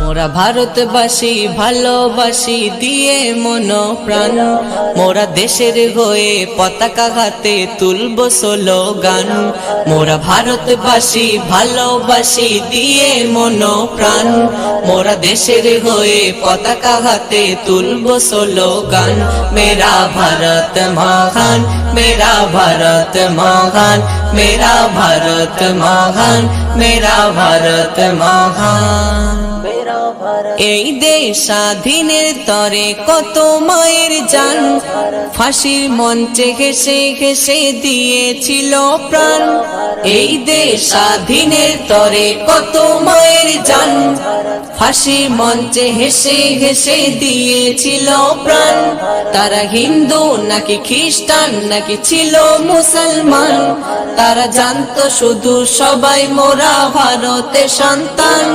মোরা ভারতবাসী ভালোবাসি দিয়ে মন প্রাণ, মোরা দেশের হয়ে পতাকা হাতে তুলব স্লোগান। মোরা ভারতবাসী ভালোবাসি দিয়ে মন প্রাণ, মোরা দেশের হয়ে পতাকা হাতে তুলব স্লোগান। মেরা ভারত মহান, মেরা ভারত মহান, মেরা ভারত মহান, মেরা ভারত মহান। এই দেশ স্বাধীনের তরে কত মায়ের জান, ফাঁসির মঞ্চে ঘেসে ঘেসে দিয়েছিল প্রাণ। এই দেশ স্বাধীনের তরে কত মায়ের জান, ফাঁসির মঞ্চে হেসে হেসে দিয়েছিল প্রাণ। তারা হিন্দু নাকি খ্রিস্টান নাকি ছিল মুসলমান, তারা জানতো শুধু সবাই মোরা ভারতের সন্তান।